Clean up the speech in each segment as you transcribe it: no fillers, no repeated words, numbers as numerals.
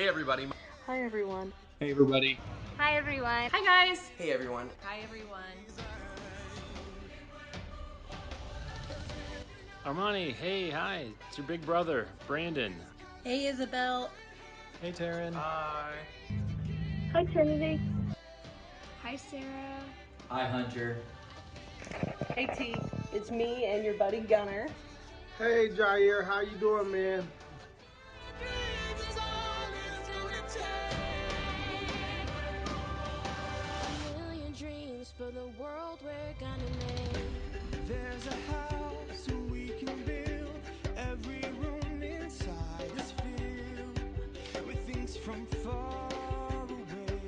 Hey everybody. Hi everyone. Hey everybody. Hi everyone. Hi guys. Hey everyone. Hi everyone. Armani, hey, hi. It's your big brother, Brandon. Hey Isabel. Hey Taryn. Hi. Hi Trinity. Hi Sarah. Hi Hunter. Hey T. It's me and your buddy Gunner. Hey Jair, how you doing, man? For the world we're gonna make. There's a house we can build. Every room inside is filled with things from far away.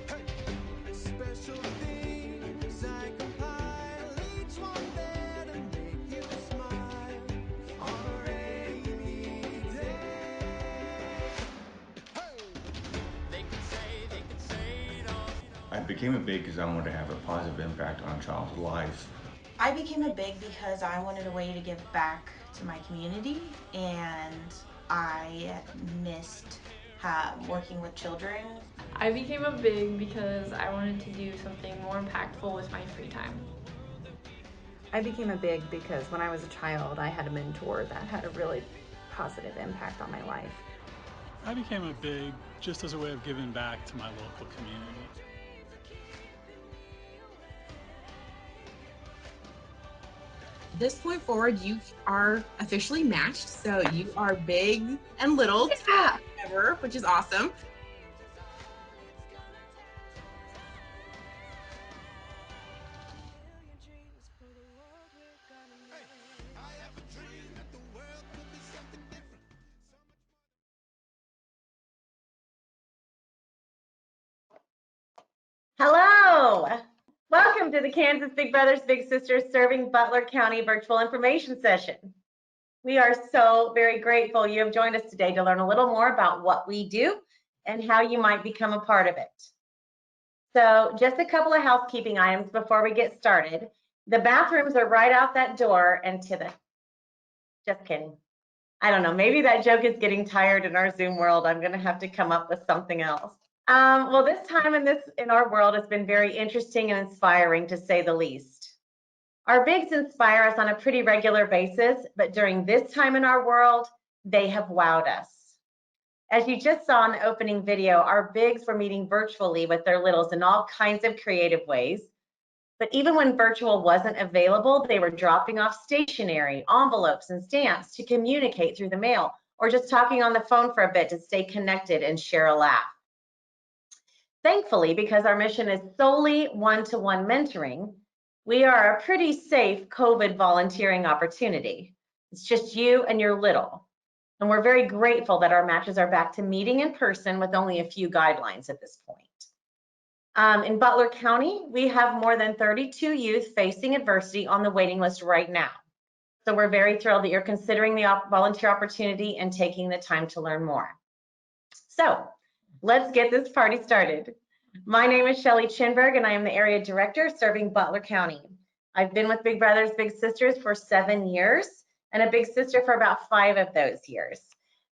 Hey! Special things I compile, each one there to make you smile on a rainy day. Hey! They can say it all. I became a big because I wanted to have a positive impact on a child's life. I became a big because I wanted a way to give back to my community, and I missed working with children. I became a big because I wanted to do something more impactful with my free time. I became a big because when I was a child, I had a mentor that had a really positive impact on my life. I became a big just as a way of giving back to my local community. This point forward, you are officially matched, so you are big and little together, which is awesome. Hello! Welcome to the Kansas Big Brothers Big Sisters Serving Butler County Virtual Information Session. We are so very grateful you have joined us today to learn a little more about what we do and how you might become a part of it. So just a couple of housekeeping items before we get started. The bathrooms are right out that door and to the, just kidding. I don't know, maybe that joke is getting tired in our Zoom world. I'm gonna have to come up with something else. Well, this time in our world has been very interesting and inspiring, to say the least. Our bigs inspire us on a pretty regular basis, but during this time in our world, they have wowed us. As you just saw in the opening video, our bigs were meeting virtually with their littles in all kinds of creative ways. But even when virtual wasn't available, they were dropping off stationery, envelopes, and stamps to communicate through the mail, or just talking on the phone for a bit to stay connected and share a laugh. Thankfully, because our mission is solely one-to-one mentoring, we are a pretty safe COVID volunteering opportunity. It's just you and your little. And we're very grateful that our matches are back to meeting in person with only a few guidelines at this point. In Butler County, we have more than 32 youth facing adversity on the waiting list right now. So we're very thrilled that you're considering the volunteer opportunity and taking the time to learn more. So let's get this party started. My name is Shelly Chinberg, and I am the Area Director serving Butler County. I've been with Big Brothers Big Sisters for 7 years, and a big sister for about 5 of those years.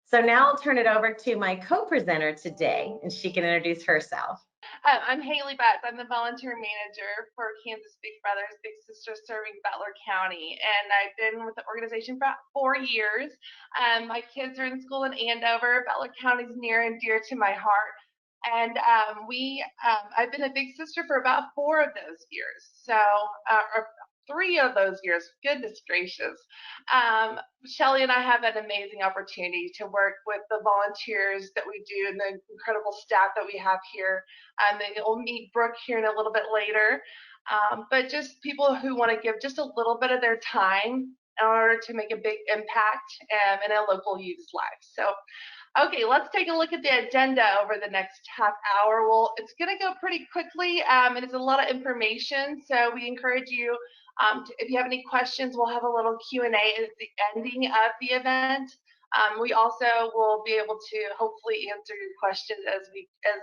So now I'll turn it over to my co-presenter today, and she can introduce herself. I'm Haley Betts. I'm the volunteer manager for Kansas Big Brothers Big Sisters serving Butler County, and I've been with the organization for about 4 years. My kids are in school in Andover. Butler County is near and dear to my heart, and I've been a big sister for about 4 of those years. So, or 3 of those years, goodness gracious. Shelly and I have an amazing opportunity to work with the volunteers that we do and the incredible staff that we have here. And then you'll meet Brooke here in a little bit later. But just people who want to give just a little bit of their time in order to make a big impact in a local youth's life. So, okay, let's take a look at the agenda over the next half hour. Well, it's going to go pretty quickly, and it's a lot of information. So we encourage you, if you have any questions, we'll have a little Q&A at the ending of the event. We also will be able to hopefully answer your questions as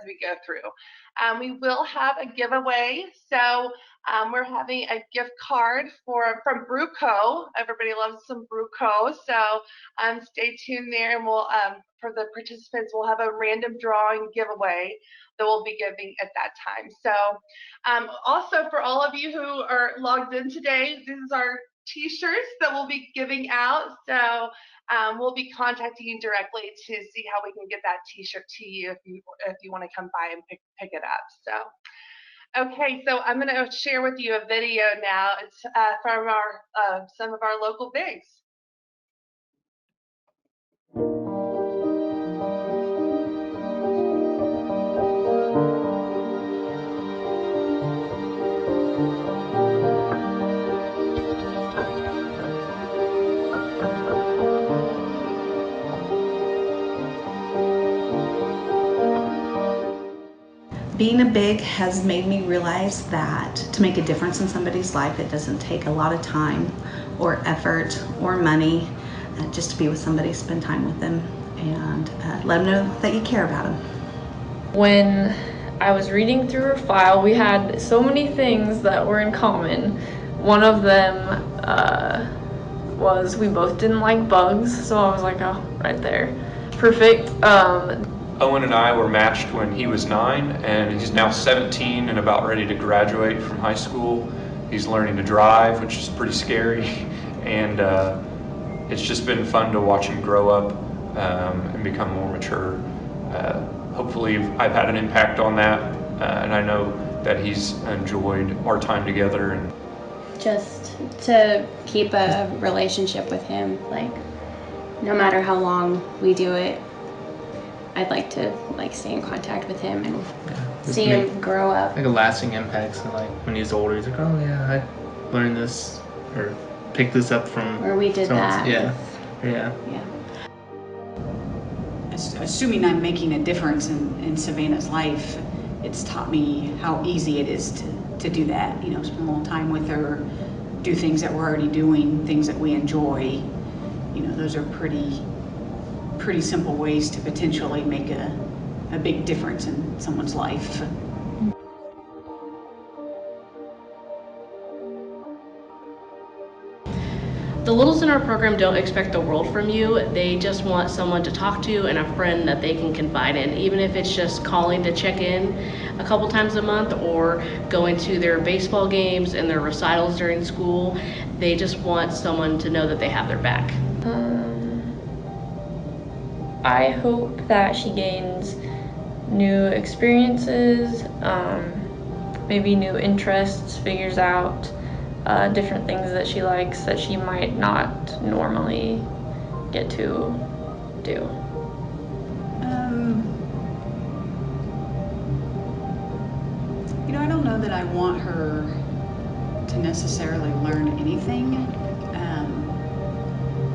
we go through. We will have a giveaway, so we're having a gift card from Bruco. Everybody loves some Bruco, so stay tuned there, and we'll for the participants, we'll have a random drawing giveaway that we'll be giving at that time. So also for all of you who are logged in today, these are t-shirts that we'll be giving out. So we'll be contacting you directly to see how we can get that t-shirt to you if you want to come by and pick it up. So okay, so I'm going to share with you a video now. It's from our some of our local bigs. Being a big has made me realize that to make a difference in somebody's life, it doesn't take a lot of time or effort or money. Just to be with somebody, spend time with them, and let them know that you care about them. When I was reading through her file, we had so many things that were in common. One of them was we both didn't like bugs, so I was like, oh, right there. Perfect. Owen and I were matched when he was 9, and he's now 17 and about ready to graduate from high school. He's learning to drive, which is pretty scary, and it's just been fun to watch him grow up and become more mature. Hopefully I've had an impact on that, and I know that he's enjoyed our time together. And just to keep a relationship with him, like no matter how long we do it, I'd like to stay in contact with him and see him grow up. Like a lasting impact. So like when he's older, he's like, oh yeah, I learned this or picked this up from. Or we did that. Yeah. Yeah. Assuming I'm making a difference in Savannah's life, it's taught me how easy it is to do that. You know, spend a little time with her, do things that we're already doing, things that we enjoy. You know, those are pretty simple ways to potentially make a big difference in someone's life. The littles in our program don't expect the world from you. They just want someone to talk to and a friend that they can confide in, even if it's just calling to check in a couple times a month or going to their baseball games and their recitals during school. They just want someone to know that they have their back. I hope that she gains new experiences, maybe new interests, figures out different things that she likes that she might not normally get to do. You know, I don't know that I want her to necessarily learn anything.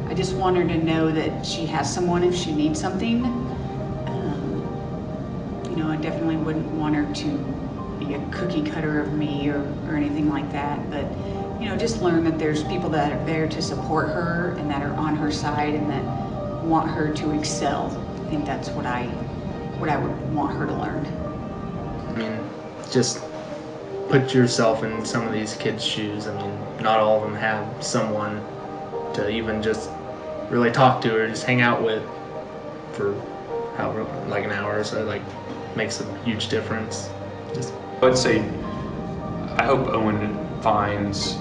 I just want her to know that she has someone if she needs something. You know, I definitely wouldn't want her to be a cookie cutter of me or anything like that, but you know, just learn that there's people that are there to support her and that are on her side and that want her to excel. I think that's what I would want her to learn. I mean, just put yourself in some of these kids' shoes. I mean, not all of them have someone to even just really talk to or just hang out with for however, like an hour or so. Like, makes a huge difference. Just I'd say I hope Owen finds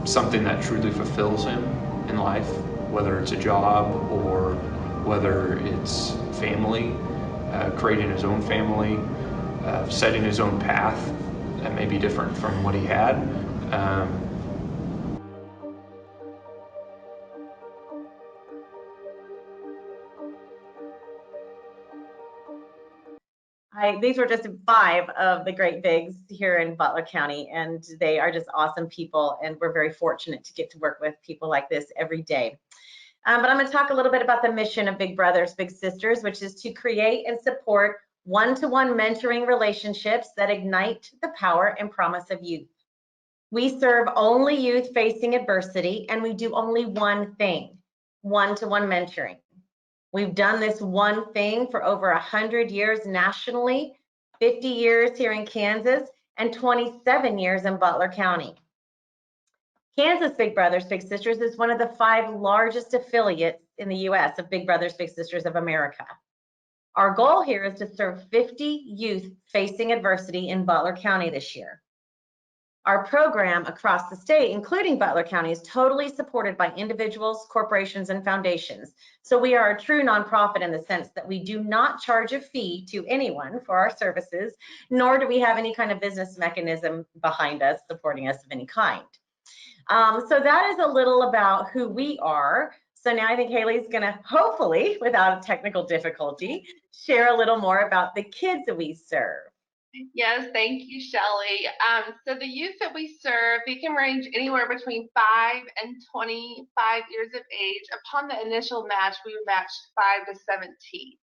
something that truly fulfills him in life, whether it's a job or whether it's family, creating his own family, setting his own path that may be different from what he had. These were just 5 of the great bigs here in Butler County, and they are just awesome people, and we're very fortunate to get to work with people like this every day. But I'm going to talk a little bit about the mission of Big Brothers Big Sisters, which is to create and support one-to-one mentoring relationships that ignite the power and promise of youth. We serve only youth facing adversity, and we do only one thing. one-to-one mentoring. We've done this one thing for over 100 years nationally, 50 years here in Kansas, and 27 years in Butler County. Kansas Big Brothers Big Sisters is one of the 5 largest affiliates in the US of Big Brothers Big Sisters of America. Our goal here is to serve 50 youth facing adversity in Butler County this year. Our program across the state, including Butler County, is totally supported by individuals, corporations, and foundations. So we are a true nonprofit in the sense that we do not charge a fee to anyone for our services, nor do we have any kind of business mechanism behind us supporting us of any kind. So that is a little about who we are. So now I think Haley's gonna, hopefully, without a technical difficulty, share a little more about the kids that we serve. Yes, thank you, Shelley. So the youth that we serve, they can range anywhere between 5 and 25 years of age. Upon the initial match, we matched 5 to 17.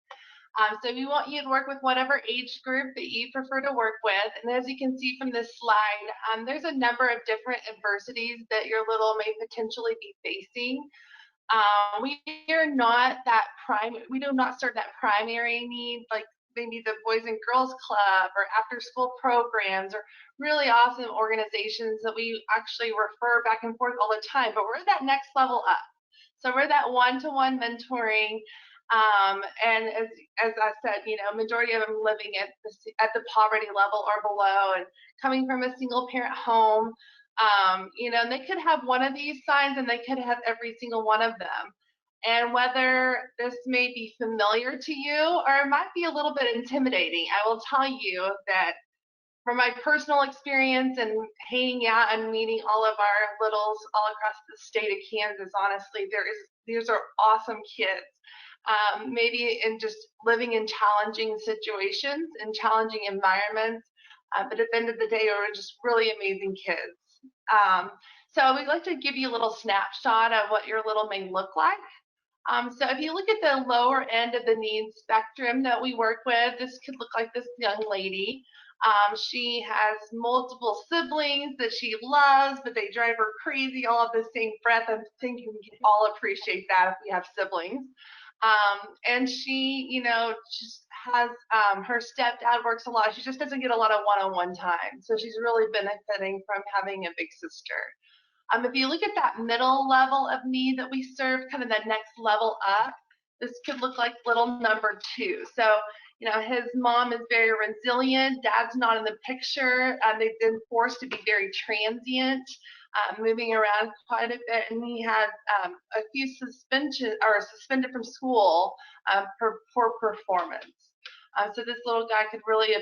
So we want you to work with whatever age group that you prefer to work with. And as you can see from this slide, there's a number of different adversities that your little may potentially be facing. We are not that we do not serve that primary need, like maybe the Boys and Girls Club or after school programs or really awesome organizations that we actually refer back and forth all the time, but we're at that next level up. So we're that one-to-one mentoring, and as I said, you know, majority of them living at the poverty level or below and coming from a single parent home. You know, and they could have one of these signs and they could have every single one of them. And whether this may be familiar to you or it might be a little bit intimidating, I will tell you that from my personal experience and hanging out and meeting all of our littles all across the state of Kansas, honestly, these are awesome kids. Maybe in just living in challenging situations and challenging environments, but at the end of the day, we're just really amazing kids. So we'd like to give you a little snapshot of what your little may look like. So if you look at the lower end of the needs spectrum that we work with, this could look like this young lady. She has multiple siblings that she loves, but they drive her crazy all at the same breath. I'm thinking we can all appreciate that if we have siblings. And she, you know, just has her stepdad works a lot. She just doesn't get a lot of one-on-one time. So she's really benefiting from having a big sister. If you look at that middle level of need that we serve, kind of the next level up, this could look like little number 2. So, you know, his mom is very resilient. Dad's not in the picture. They've been forced to be very transient, moving around quite a bit, and he had a few suspended from school for poor performance. So this little guy could really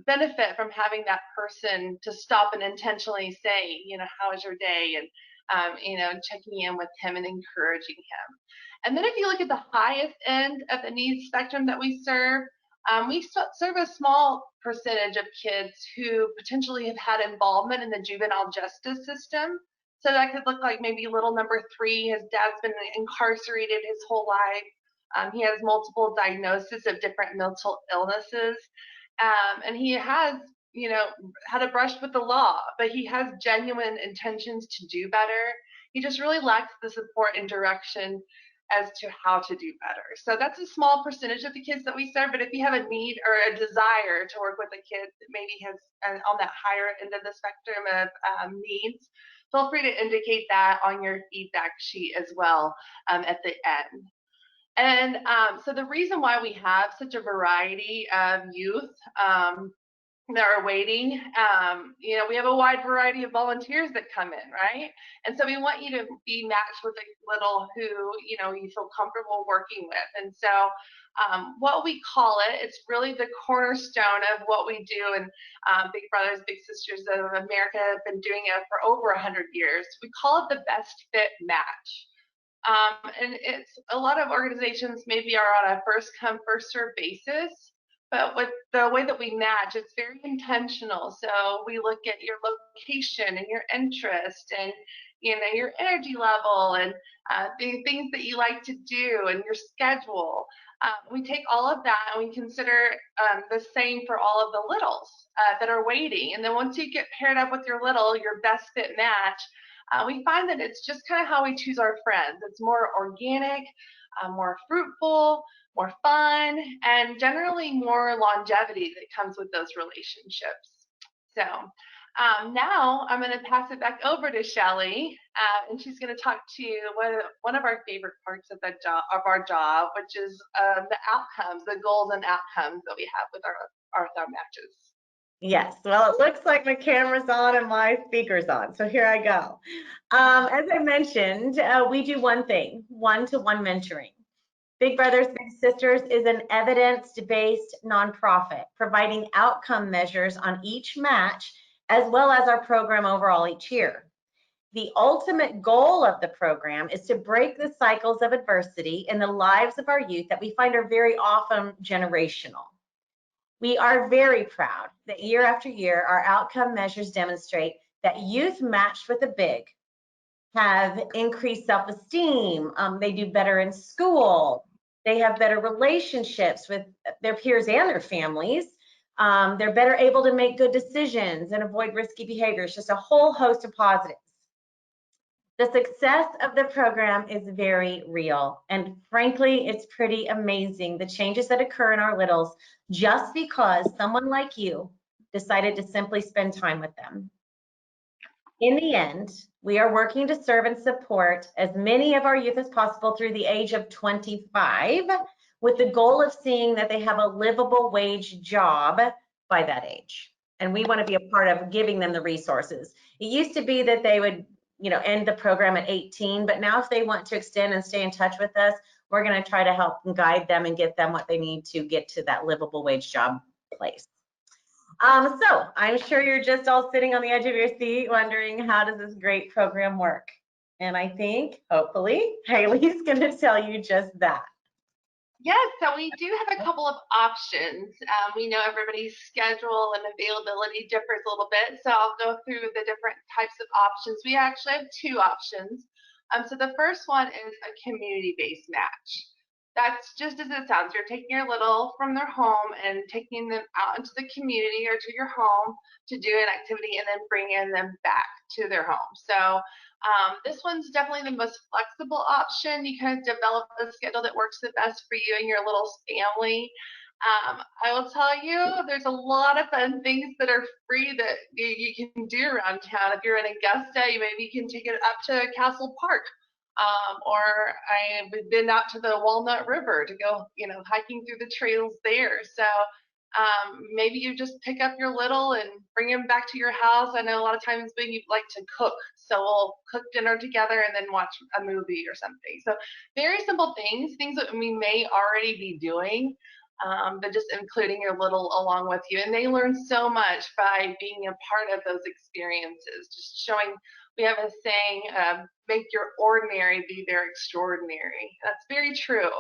benefit from having that person to stop and intentionally say, you know, how was your day? And, you know, checking in with him and encouraging him. And then if you look at the highest end of the needs spectrum that we serve a small percentage of kids who potentially have had involvement in the juvenile justice system. So that could look like maybe little number 3, his dad's been incarcerated his whole life. He has multiple diagnoses of different mental illnesses. And he has, you know, had a brush with the law, but he has genuine intentions to do better. He just really lacks the support and direction as to how to do better. So that's a small percentage of the kids that we serve, but if you have a need or a desire to work with a kid that maybe has on that higher end of the spectrum of needs, feel free to indicate that on your feedback sheet as well at the end. And so the reason why we have such a variety of youth that are waiting, you know, we have a wide variety of volunteers that come in, right? And so we want you to be matched with a little who, you know, you feel comfortable working with. And so what we call it's really the cornerstone of what we do. And Big Brothers, Big Sisters of America have been doing it for over 100 years. We call it the best fit match. And it's a lot of organizations maybe are on a first come, first serve basis, but with the way that we match, it's very intentional. So we look at your location and your interest and, you know, your energy level and the things that you like to do and your schedule. We take all of that and we consider the same for all of the littles that are waiting. And then once you get paired up with your little, your best fit match, We find that it's just kind of how we choose our friends. It's more organic, more fruitful, more fun, and generally more longevity that comes with those relationships. So now I'm going to pass it back over to Shelly, and she's going to talk to you one of our favorite parts of our job, which is the outcomes, the goals and outcomes that we have with our thumb matches. Yes, well, it looks like my camera's on and my speaker's on, so here I go. As I mentioned, we do one thing, one-to-one mentoring. Big Brothers Big Sisters is an evidence-based nonprofit providing outcome measures on each match as well as our program overall each year. The ultimate goal of the program is to break the cycles of adversity in the lives of our youth that we find are very often generational. We are very proud that year after year, our outcome measures demonstrate that youth matched with a big have increased self-esteem, they do better in school, they have better relationships with their peers and their families, they're better able to make good decisions and avoid risky behaviors, just a whole host of positives. The success of the program is very real, and frankly, it's pretty amazing the changes that occur in our littles just because someone like you decided to simply spend time with them. In the end, we are working to serve and support as many of our youth as possible through the age of 25, with the goal of seeing that they have a livable wage job by that age. And we want to be a part of giving them the resources. It used to be that they would, end the program at 18, but now if they want to extend and stay in touch with us, we're going to try to help and guide them and get them what they need to get to that livable wage job place. So I'm sure you're just all sitting on the edge of your seat wondering, how does this great program work? And I think, hopefully, Haley's going to tell you just that. Yes, so we do have a couple of options. We know everybody's schedule and availability differs a little bit, so I'll go through the different types of options. We actually have two options. So the first one is a community-based match. That's just as it sounds. You're taking your little from their home and taking them out into the community or to your home to do an activity and then bringing them back to their home. So this one's definitely the most flexible option. You kind of develop a schedule that works the best for you and your little family. I will tell you, there's a lot of fun things that are free that you can do around town. If you're in Augusta, maybe you can take it up to Castle Park. Or I've been out to the Walnut River to go, hiking through the trails there. So maybe you just pick up your little and bring him back to your house. I know a lot of times you like to cook, so we'll cook dinner together and then watch a movie or something. So very simple things that we may already be doing, but just including your little along with you. And they learn so much by being a part of those experiences, just showing. We have a saying, make your ordinary be their extraordinary. That's very true.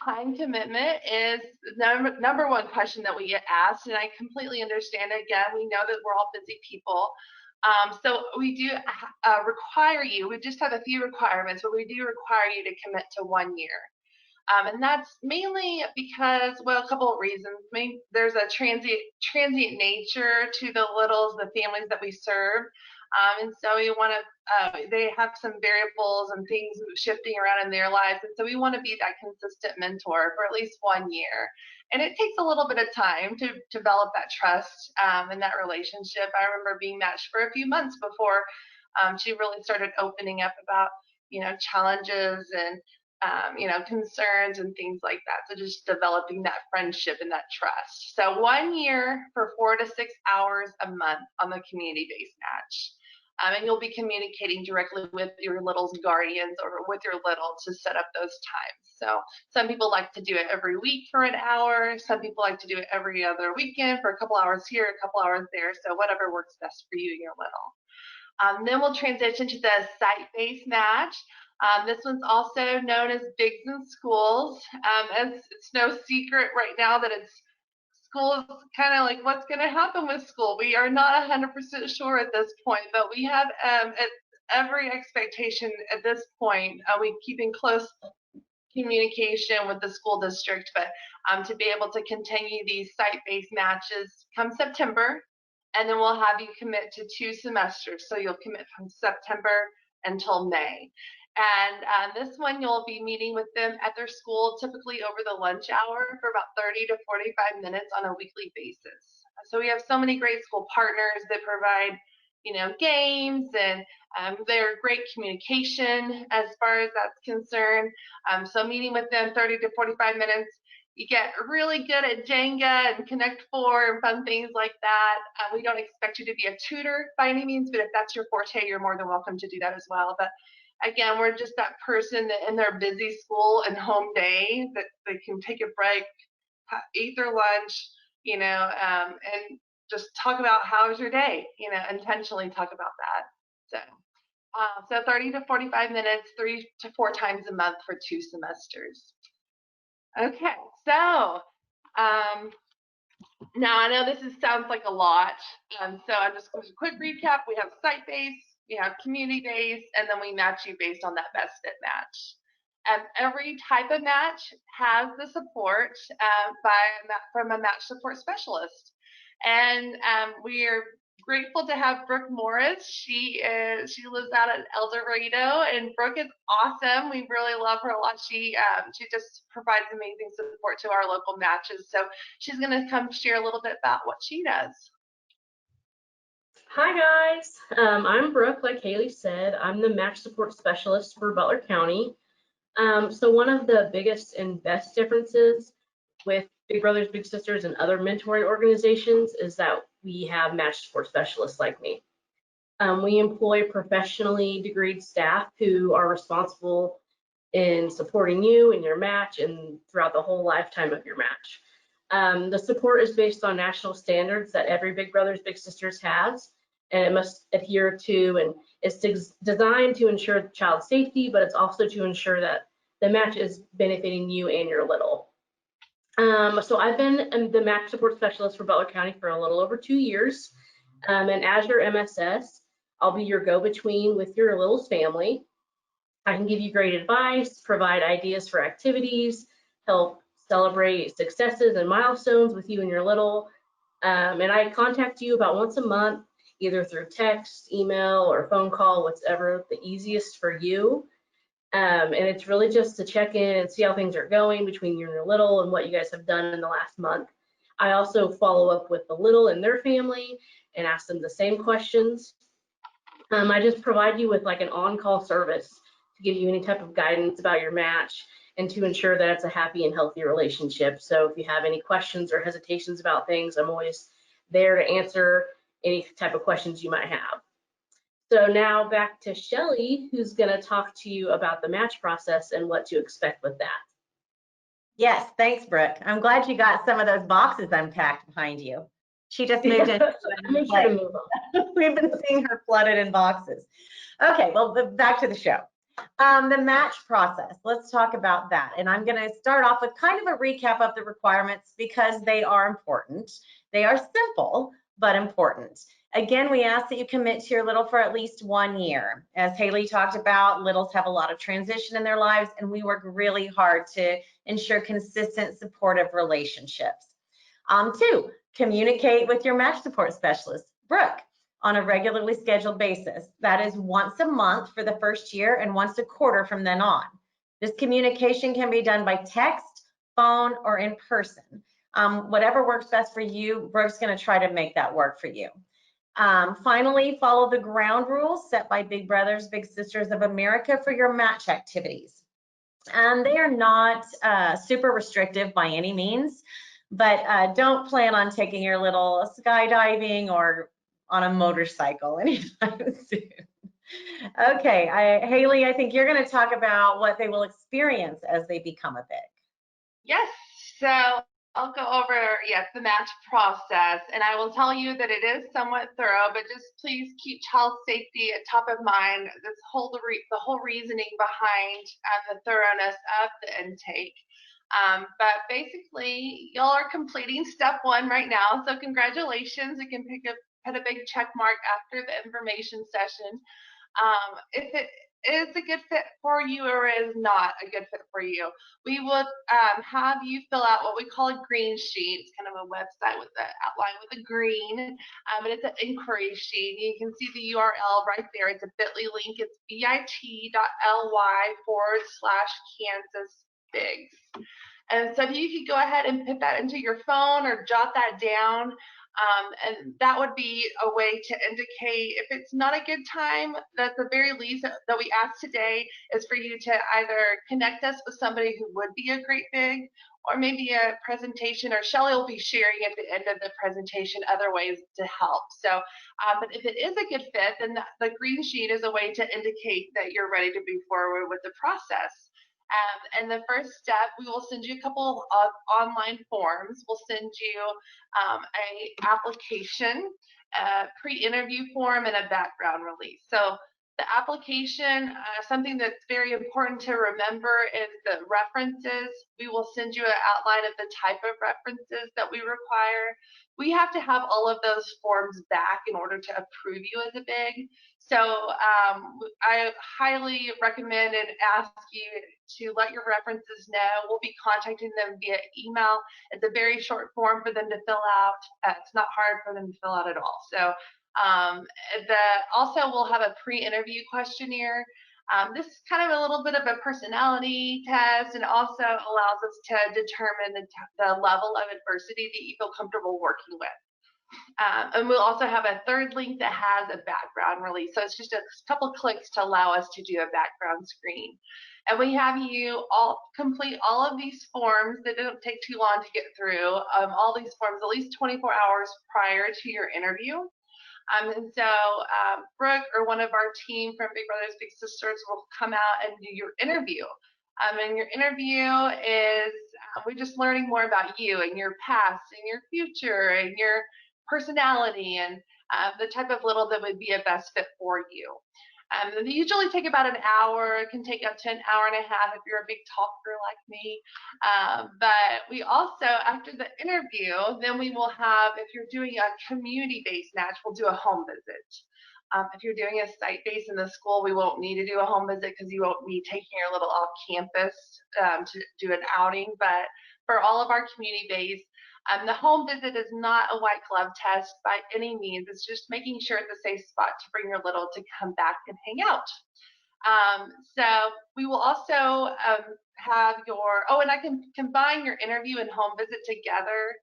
Time commitment is the number one question that we get asked, and I completely understand. Again, we know that we're all busy people. So we do require you, we just have a few requirements, but we do require you to commit to 1 year. And that's mainly because, well, a couple of reasons. There's a transient nature to the littles, the families that we serve. And so we want to, they have some variables and things shifting around in their lives. And so we want to be that consistent mentor for at least 1 year. And it takes a little bit of time to develop that trust and that relationship. I remember being matched for a few months before she really started opening up about, challenges and, concerns and things like that. So just developing that friendship and that trust. So 1 year for 4 to 6 hours a month on the community-based match. And you'll be communicating directly with your little's guardians or with your little to set up those times. So some people like to do it every week for an hour. Some people like to do it every other weekend for a couple hours here, a couple hours there. So whatever works best for you and your little. Then we'll transition to the site-based match. This one's also known as Bigs in Schools. As it's no secret right now that school is kind of like, what's going to happen with school? We are not 100% sure at this point, but we have every expectation at this point. We keep in close communication with the school district, but to be able to continue these site-based matches come September. and then we'll have you commit to 2 semesters. So you'll commit from September until May. And this one, you'll be meeting with them at their school, typically over the lunch hour for about 30 to 45 minutes on a weekly basis. So we have so many great school partners that provide, games, and they're great communication as far as that's concerned. So meeting with them 30 to 45 minutes, you get really good at Jenga and Connect Four and fun things like that. We don't expect you to be a tutor by any means, but if that's your forte, you're more than welcome to do that as well. But again, we're just that person that in their busy school and home day that they can take a break, eat their lunch, and just talk about how was your day, intentionally talk about that. So 30 to 45 minutes, 3 to 4 times a month for 2 semesters. Okay, so now I know this sounds like a lot. So I'm just going to quick recap. We have site-based, we have community-based, and then we match you based on that best fit match. Every type of match has the support from a match support specialist. And we are grateful to have Brooke Morris. She lives out at El Dorado, and Brooke is awesome. We really love her a lot. She just provides amazing support to our local matches. So she's going to come share a little bit about what she does. Hi guys, I'm Brooke. Like Haley said, I'm the match support specialist for Butler County. So one of the biggest and best differences with Big Brothers Big Sisters and other mentoring organizations is that we have match support specialists like me. We employ professionally degreed staff who are responsible in supporting you in your match and throughout the whole lifetime of your match. The support is based on national standards that every Big Brothers Big Sisters has, and it must adhere to, and it's designed to ensure child safety, but it's also to ensure that the match is benefiting you and your little. So I've been the match support specialist for Butler County for a little over 2 years. And as your MSS, I'll be your go-between with your little's family. I can give you great advice, provide ideas for activities, help celebrate successes and milestones with you and your little. And I contact you about once a month, either through text, email, or phone call, whatever the easiest for you. And it's really just to check in and see how things are going between you and your little and what you guys have done in the last month. I also follow up with the little and their family and ask them the same questions. I just provide you with like an on-call service to give you any type of guidance about your match and to ensure that it's a happy and healthy relationship. So if you have any questions or hesitations about things, I'm always there to answer any type of questions you might have. So now back to Shelly, who's going to talk to you about the match process and what to expect with that. Yes, thanks, Brooke. I'm glad you got some of those boxes unpacked behind you. She just moved in. Make sure to move them. We've been seeing her flooded in boxes. Okay, well, back to the show. The match process, let's talk about that. And I'm going to start off with kind of a recap of the requirements because they are important. They are simple, but important. Again, we ask that you commit to your little for at least 1 year. As Haley talked about, littles have a lot of transition in their lives, and we work really hard to ensure consistent, supportive relationships. 2, communicate with your match support specialist, Brooke, on a regularly scheduled basis. That is once a month for the first year and once a quarter from then on. This communication can be done by text, phone, or in person. Whatever works best for you, Brooke's going to try to make that work for you. Finally, follow the ground rules set by Big Brothers Big Sisters of America for your match activities. And they are not super restrictive by any means, but don't plan on taking your little skydiving or on a motorcycle anytime soon. Okay, Haley, I think you're going to talk about what they will experience as they become a big. Yes, so I'll go over, the match process, and I will tell you that it is somewhat thorough, but just please keep child safety at top of mind. The whole reasoning behind the thoroughness of the intake. But basically, y'all are completing step 1 right now, so congratulations. You can put a big check mark after the information session. is a good fit for you or is not a good fit for you. We would have you fill out what we call a green sheet. It's kind of a website with the outline with a green, and it's an inquiry sheet. You can see the URL right there. It's a bit.ly link. It's bit.ly/Kansas And so if you could go ahead and put that into your phone or jot that down, and that would be a way to indicate if it's not a good time, at the very least that we ask today is for you to either connect us with somebody who would be a great big, or maybe a presentation, or Shelly will be sharing at the end of the presentation other ways to help. So, but if it is a good fit, then the green sheet is a way to indicate that you're ready to move forward with the process. And the first step, we will send you a couple of online forms. We'll send you a application, a pre-interview form, and a background release. So the application, something that's very important to remember is the references. We will send you an outline of the type of references that we require. We have to have all of those forms back in order to approve you as a big. So I highly recommend and ask you to let your references know. We'll be contacting them via email. It's a very short form for them to fill out. It's not hard for them to fill out at all. So also we'll have a pre-interview questionnaire. This is kind of a little bit of a personality test, and also allows us to determine the level of adversity that you feel comfortable working with. And we'll also have a third link that has a background release. So it's just a couple clicks to allow us to do a background screen. And we have you all complete all of these forms that don't take too long to get through. All these forms at least 24 hours prior to your interview. And so Brooke or one of our team from Big Brothers Big Sisters will come out and do your interview. And your interview is we're just learning more about you and your past and your future and your personality and the type of little that would be a best fit for you. They usually take about an hour. It can take up to an hour and a half if you're a big talker like me. But we also, after the interview, then we will have, if you're doing a community-based match, we'll do a home visit. If you're doing a site-based in the school, we won't need to do a home visit because you won't be taking your little off campus to do an outing. But for all of our community-based, the home visit is not a white glove test by any means. It's just making sure it's a safe spot to bring your little to come back and hang out. So we will also have your, and I can combine your interview and home visit together.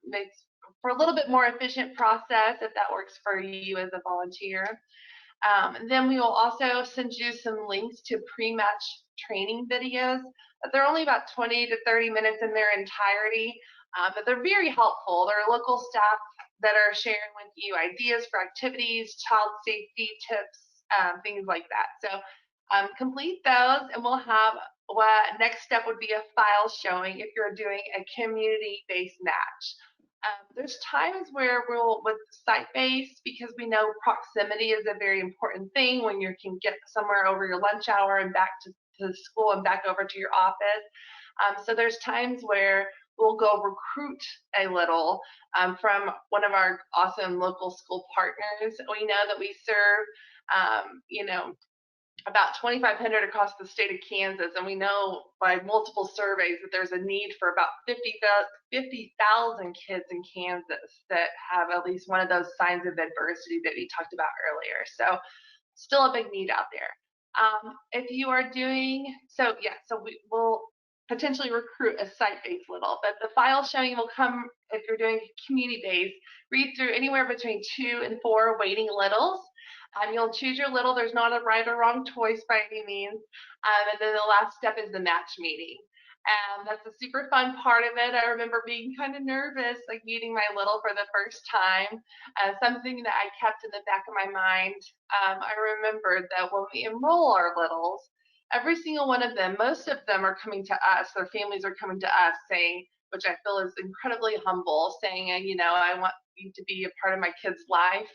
Makes for a little bit more efficient process if that works for you as a volunteer. And then we will also send you some links to pre-match training videos. They're only about 20 to 30 minutes in their entirety. But they're very helpful. They're local staff that are sharing with you ideas for activities, child safety tips, things like that. So complete those, and we'll have what next step would be a file showing if you're doing a community-based match. There's times where we'll, with site-based, because we know proximity is a very important thing when you can get somewhere over your lunch hour and back to the school and back over to your office. So there's times where we'll go recruit a little from one of our awesome local school partners. We know that we serve, about 2,500 across the state of Kansas, and we know by multiple surveys that there's a need for about 50,000 kids in Kansas that have at least one of those signs of adversity that we talked about earlier. So still a big need out there. If you are doing, so we will potentially recruit a site-based little, but the file showing will come, if you're doing community-based, read through anywhere between 2 and 4 waiting littles. You'll choose your little. There's not a right or wrong choice by any means. And then the last step is the match meeting. And that's a super fun part of it. I remember being kind of nervous, like meeting my little for the first time. Something that I kept in the back of my mind. I remembered that when we enroll our littles, every single one of them, most of them are coming to us. Their families are coming to us saying, which I feel is incredibly humble, saying, I want you to be a part of my kid's life.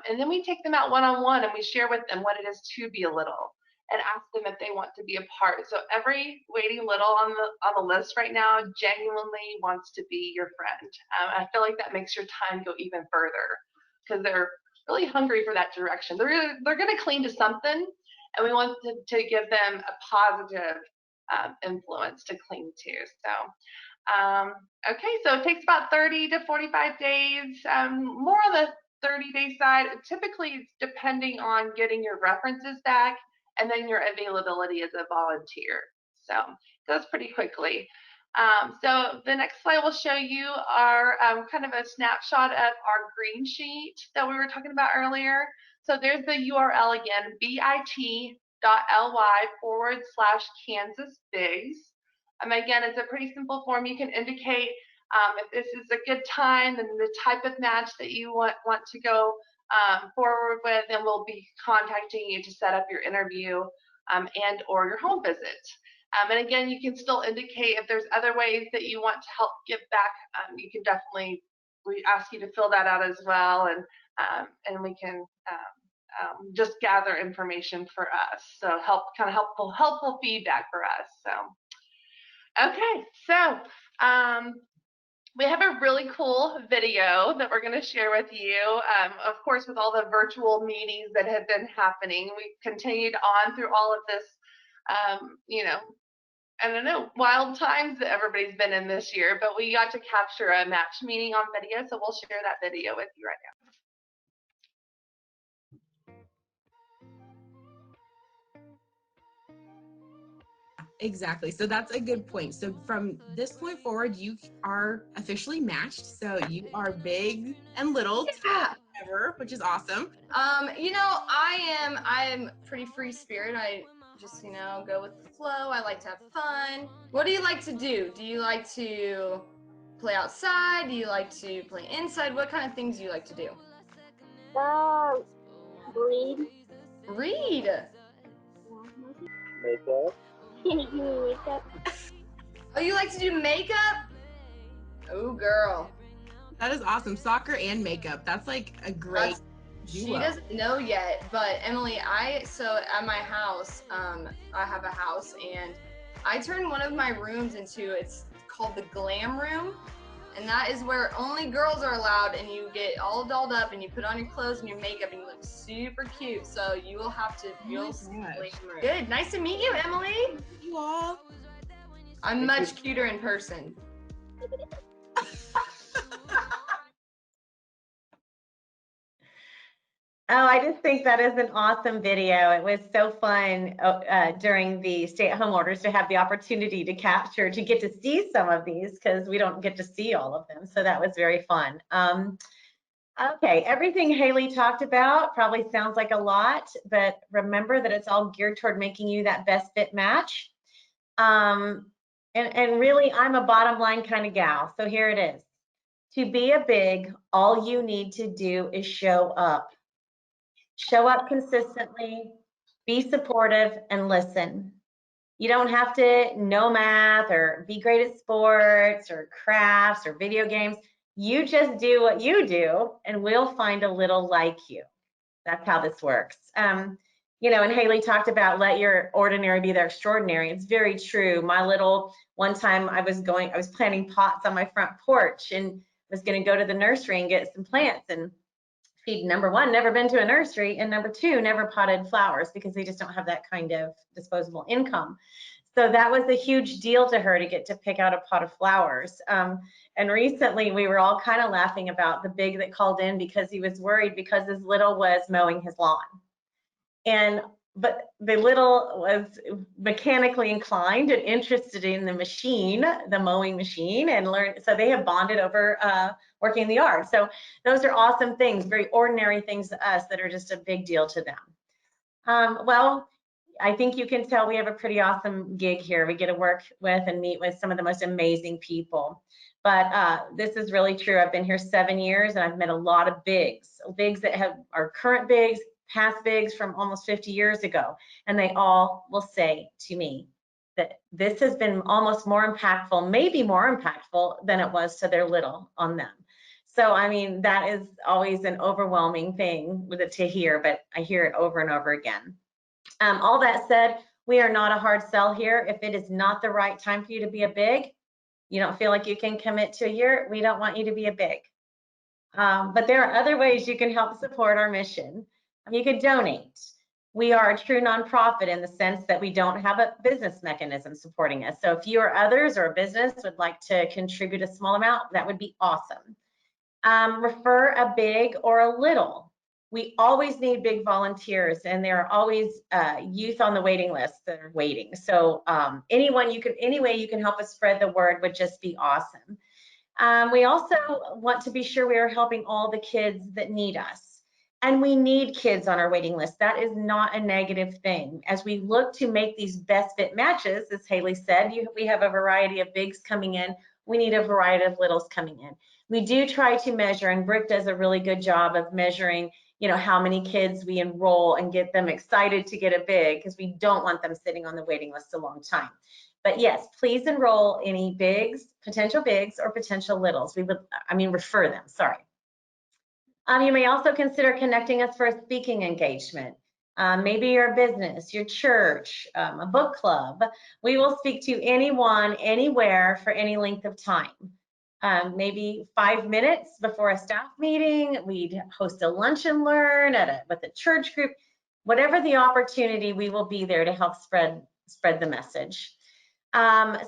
And then we take them out one-on-one and we share with them what it is to be a little and ask them if they want to be a part. So every waiting little on the list right now genuinely wants to be your friend. I feel like that makes your time go even further because they're really hungry for that direction. They're going to cling to something, and we want to give them a positive influence to cling to. So, okay, so it takes about 30 to 45 days, more on the 30-day side. Typically, it's depending on getting your references back and then your availability as a volunteer. So it goes pretty quickly. So the next slide will show you our kind of a snapshot of our green sheet that we were talking about earlier. So there's the URL again, bit.ly/Kansas Bigs. Again, it's a pretty simple form. You can indicate if this is a good time and the type of match that you want to go forward with, and we'll be contacting you to set up your interview and or your home visit. And again, you can still indicate if there's other ways that you want to help give back. You can definitely, we ask you to fill that out as well, and we can just gather information for us. So helpful feedback for us. So. Okay, so we have a really cool video that we're going to share with you. Of course, with all the virtual meetings that have been happening, we've continued on through all of this, you know, I don't know, wild times that everybody's been in this year, but we got to capture a match meeting on video, so we'll share that video with you right now. Exactly. So that's a good point. So from this point forward, you are officially matched. So you are big and little together, which is awesome. You know, I'm pretty free spirit. I just, you know, go with the flow. I like to have fun. What do you like to do? Do you like to play outside? Do you like to play inside? What kind of things do you like to do? Read. Read. Makeup. Can you do makeup? Oh, you like to do makeup? Oh, girl. That is awesome. Soccer and makeup. That's like a great duo. She doesn't know yet, but Emily, so at my house, I have a house, and I turned one of my rooms into, it's called the glam room, and that is where only girls are allowed, and you get all dolled up, and you put on your clothes and your makeup, and you look super cute. So you will have to, Good. Nice to meet you, Emily. You all. I'm much cuter in person. Oh, I just think that is an awesome video. It was so fun during the stay-at-home orders to have the opportunity to capture, to get to see some of these, because we don't get to see all of them. So that was very fun. Okay, everything Haley talked about probably sounds like a lot, but remember that it's all geared toward making you that best fit match. And really, I'm a bottom line kind of gal. So here it is. To be a big, all you need to do is show up. Show up consistently, be supportive, and listen. You don't have to know math or be great at sports or crafts or video games. You just do what you do, and we'll find a little like you. That's how this works. You know, and Haley talked about let your ordinary be their extraordinary. It's very true. One time I was planting pots on my front porch and was going to go to the nursery and get some plants, and she'd, number one, never been to a nursery, and number two, never potted flowers because they just don't have that kind of disposable income. So that was a huge deal to her to get to pick out a pot of flowers. And recently we were all kind of laughing about the big that called in because he was worried because his little was mowing his lawn. But the little was mechanically inclined and interested in the machine, the mowing machine, and learned. So they have bonded over working in the yard. So those are awesome things, very ordinary things to us that are just a big deal to them. Well, I think you can tell we have a pretty awesome gig here. We get to work with and meet with some of the most amazing people. But this is really true. I've been here 7 years, and I've met a lot of bigs that are current bigs, past bigs from almost 50 years ago, and they all will say to me that this has been almost more impactful, maybe more impactful than it was to their little on them. So, I mean, that is always an overwhelming thing with it to hear, but I hear it over and over again. All that said, we are not a hard sell here. If it is not the right time for you to be a big, you don't feel like you can commit to a year, we don't want you to be a big. But there are other ways you can help support our mission. You could donate. We are a true nonprofit in the sense that we don't have a business mechanism supporting us. So if you or others or a business would like to contribute a small amount, that would be awesome. Refer a big or a little. We always need big volunteers, and there are always youth on the waiting list that are waiting. So any way you can help us spread the word would just be awesome. We also want to be sure we are helping all the kids that need us. And we need kids on our waiting list. That is not a negative thing. As we look to make these best fit matches, as Haley said, we have a variety of bigs coming in. We need a variety of littles coming in. We do try to measure, and Brooke does a really good job of measuring, how many kids we enroll and get them excited to get a big, because we don't want them sitting on the waiting list a long time. But yes, please enroll any bigs, potential bigs, or potential littles. Refer them, sorry. You may also consider connecting us for a speaking engagement. Maybe your business, your church, a book club. We will speak to anyone, anywhere, for any length of time. Maybe 5 minutes before a staff meeting. We'd host a lunch and learn with a church group. Whatever the opportunity, we will be there to help spread the message.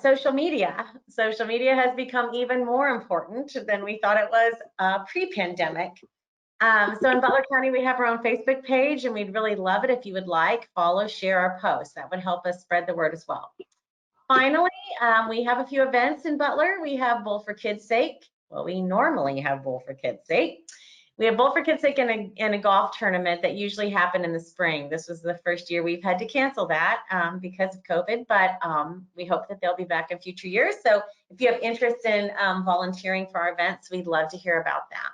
Social media. Social media has become even more important than we thought it was pre-pandemic. So in Butler County, we have our own Facebook page, and we'd really love it if you would follow, share our posts. That would help us spread the word as well. Finally, we have a few events in Butler. We have Bowl for Kids' Sake. Well, we normally have Bowl for Kids' Sake. We have Bowl for Kids' Sake in a golf tournament that usually happened in the spring. This was the first year we've had to cancel that because of COVID, but we hope that they'll be back in future years. So if you have interest in volunteering for our events, we'd love to hear about that.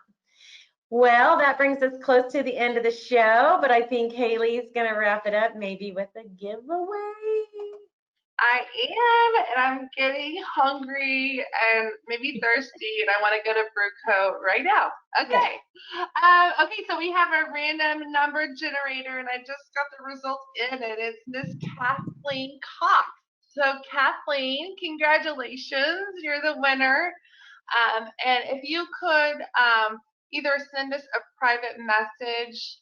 Well, that brings us close to the end of the show, but I think Haley's going to wrap it up maybe with a giveaway. I am, and I'm getting hungry and maybe thirsty, and I want to go to Brewco right now. Okay. Okay, so we have a random number generator, and I just got the results in, and it's Miss Kathleen Cox. So Kathleen, congratulations, you're the winner. And if you could either send us a private message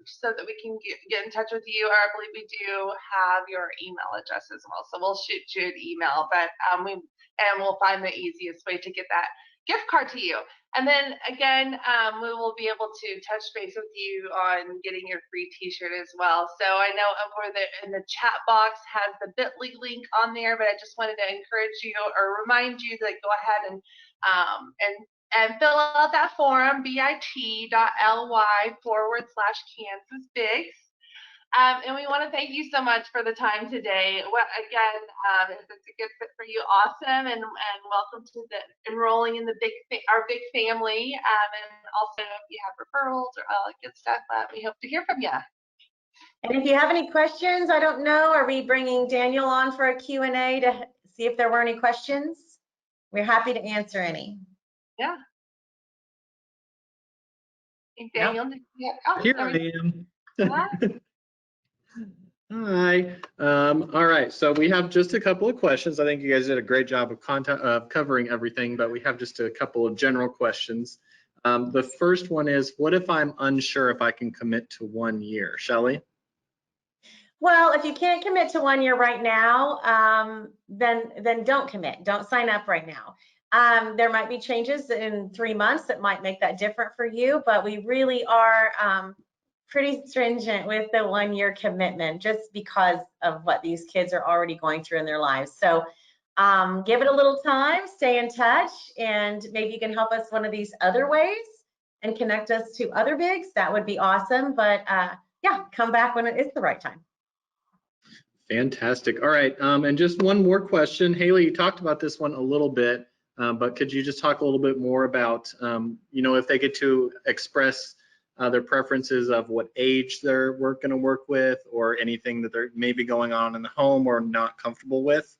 so that we can get in touch with you, or I believe we do have your email address as well. So we'll shoot you an email, but we'll find the easiest way to get that gift card to you. And then again, we will be able to touch base with you on getting your free t-shirt as well. So I know over in the chat box has the bit.ly link on there, but I just wanted to encourage you or remind you to go ahead and fill out that form, bit.ly/KansasBigs. And we want to thank you so much for the time today. Well, again, if it's a good fit for you, awesome, and welcome to the enrolling in the our big family. And also, if you have referrals or all that good stuff, we hope to hear from you. And if you have any questions, I don't know, are we bringing Daniel on for a Q&A to see if there were any questions? We're happy to answer any. Yeah. Daniel, Here I am. Hi. All right. So we have just a couple of questions. I think you guys did a great job of covering everything, but we have just a couple of general questions. The first one is, what if I'm unsure if I can commit to 1 year? Shelley? Well, if you can't commit to 1 year right now, then don't commit. Don't sign up right now. There might be changes in 3 months that might make that different for you, but we really are pretty stringent with the 1 year commitment just because of what these kids are already going through in their lives. So give it a little time, stay in touch, and maybe you can help us one of these other ways and connect us to other bigs. That would be awesome. But yeah, come back when it is the right time. Fantastic. All right. And just one more question. Haley, you talked about this one a little bit, but could you just talk a little bit more about, if they get to express their preferences of what age they're going to work with, or anything that they're maybe going on in the home or not comfortable with?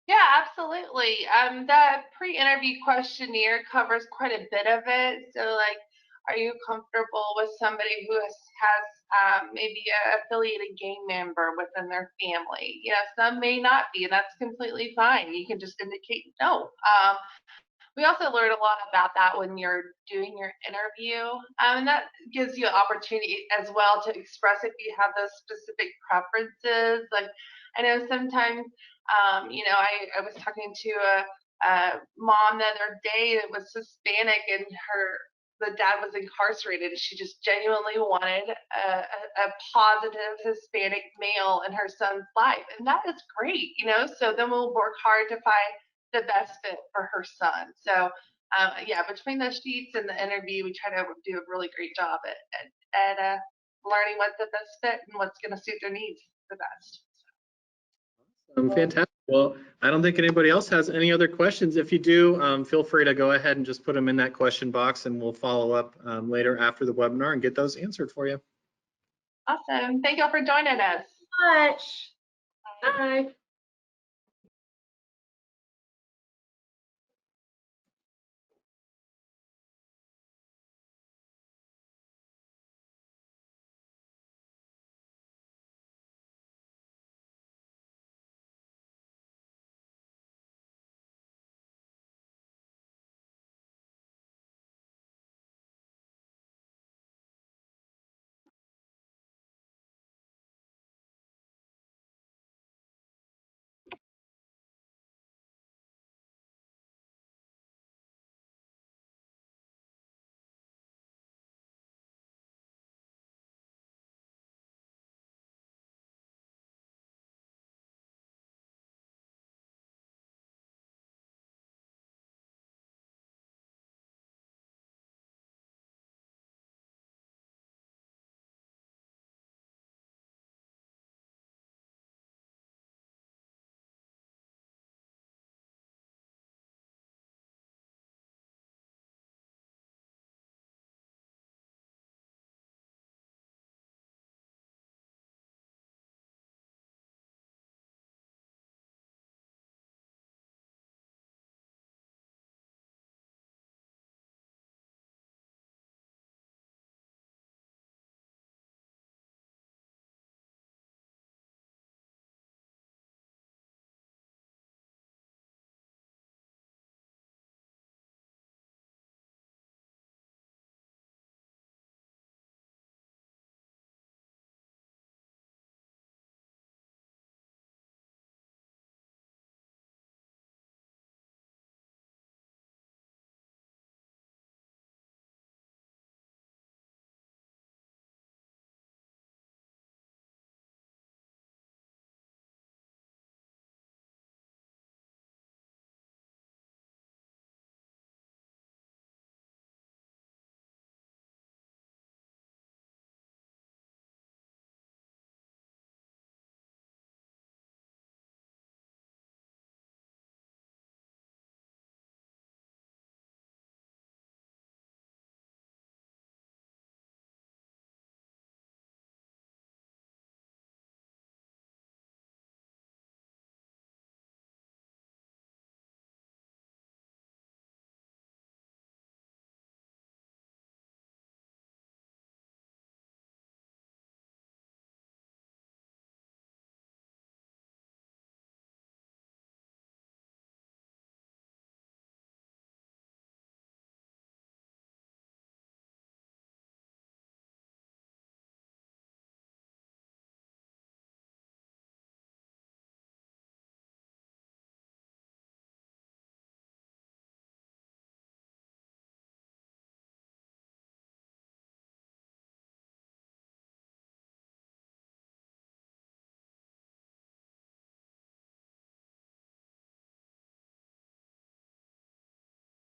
Yeah, absolutely. The pre-interview questionnaire covers quite a bit of it. So, like, are you comfortable with somebody who has maybe an affiliated gang member within their family? Some may not be, and that's completely fine. You can just indicate no. we also learn a lot about that when you're doing your interview. And that gives you an opportunity as well to express if you have those specific preferences. Like, I know sometimes, you know, I was talking to a mom the other day that was Hispanic, and the dad was incarcerated, and she just genuinely wanted a positive Hispanic male in her son's life. And that is great, you know, so then we'll work hard to find the best fit for her son. So yeah, between the sheets and the interview, we try to do a really great job at learning what's the best fit and what's going to suit their needs the best. Fantastic. Well, I don't think anybody else has any other questions. If you do, feel free to go ahead and just put them in that question box, and we'll follow up later after the webinar and get those answered for you. Awesome. Thank you all for joining us. Much. Bye.